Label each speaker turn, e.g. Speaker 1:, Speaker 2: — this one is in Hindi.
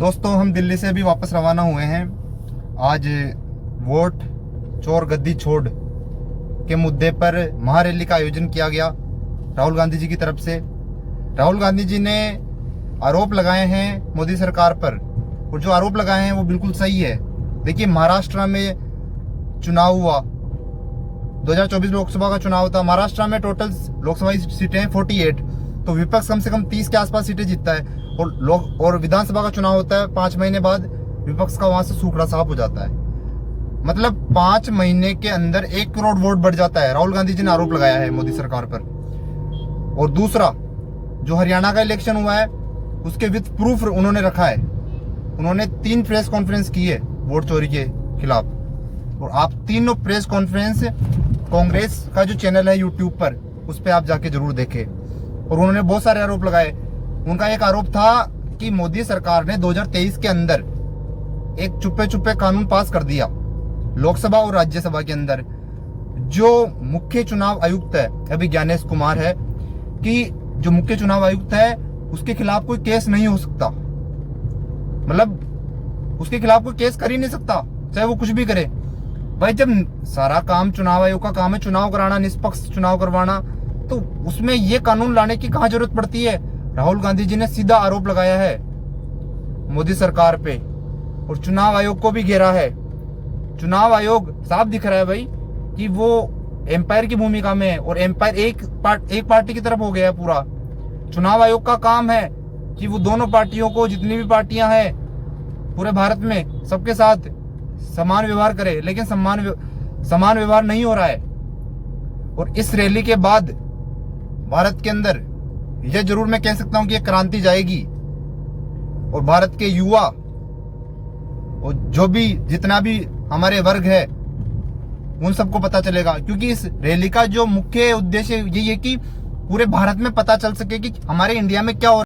Speaker 1: दोस्तों, हम दिल्ली से अभी वापस रवाना हुए हैं। आज वोट चोर गद्दी छोड़ के मुद्दे पर महारैली का आयोजन किया गया राहुल गांधी जी की तरफ से। राहुल गांधी जी ने आरोप लगाए हैं मोदी सरकार पर, और जो आरोप लगाए हैं वो बिल्कुल सही है। देखिए, महाराष्ट्र में चुनाव हुआ, 2024 लोकसभा का चुनाव था। महाराष्ट्र में टोटल लोकसभा सीटें 48, तो विपक्ष कम से कम 30 के आसपास सीटें जीतता है। और विधानसभा का चुनाव होता है 5 महीने बाद, विपक्ष का वहां से सूखड़ा साफ हो जाता है। मतलब 5 महीने के अंदर 1 करोड़ वोट बढ़ जाता है। राहुल गांधी जी ने आरोप लगाया है मोदी सरकार पर। और दूसरा, जो हरियाणा का इलेक्शन हुआ है उसके विद प्रूफ उन्होंने रखा है। उन्होंने 3 प्रेस कॉन्फ्रेंस की है वोट चोरी के खिलाफ, और आप तीनों प्रेस कॉन्फ्रेंस कांग्रेस का जो चैनल है यूट्यूब पर, उस पर आप जाके जरूर देखें। और उन्होंने बहुत सारे आरोप लगाए। उनका एक आरोप था कि मोदी सरकार ने 2023 के अंदर एक चुप्पे चुप्पे कानून पास कर दिया लोकसभा और राज्यसभा के अंदर। जो मुख्य चुनाव आयुक्त है अभी ज्ञानेश कुमार है, कि जो मुख्य चुनाव आयुक्त है उसके खिलाफ कोई केस नहीं हो सकता। मतलब उसके खिलाफ कोई केस कर ही नहीं सकता, चाहे वो कुछ भी करे। भाई, जब सारा काम चुनाव आयोग का काम है चुनाव कराना, निष्पक्ष चुनाव करवाना, तो उसमें ये कानून लाने की कहां जरूरत पड़ती है। राहुल गांधी जी ने सीधा आरोप लगाया है मोदी सरकार पे, और चुनाव आयोग को भी घेरा है। चुनाव आयोग साफ दिख रहा है भाई कि वो एम्पायर की भूमिका में है, और एम्पायर एक पार्टी की तरफ हो गया है पूरा। चुनाव आयोग का काम है कि वो दोनों पार्टियों को, जितनी भी पार्टियां हैं पूरे भारत में, सबके साथ समान व्यवहार करे, लेकिन समान व्यवहार नहीं हो रहा है। और इस रैली के बाद भारत के अंदर यह जरूर मैं कह सकता हूं कि यह क्रांति जाएगी, और भारत के युवा और जो भी जितना भी हमारे वर्ग है उन सबको पता चलेगा। क्योंकि इस रैली का जो मुख्य उद्देश्य यही है कि पूरे भारत में पता चल सके कि हमारे इंडिया में क्या हो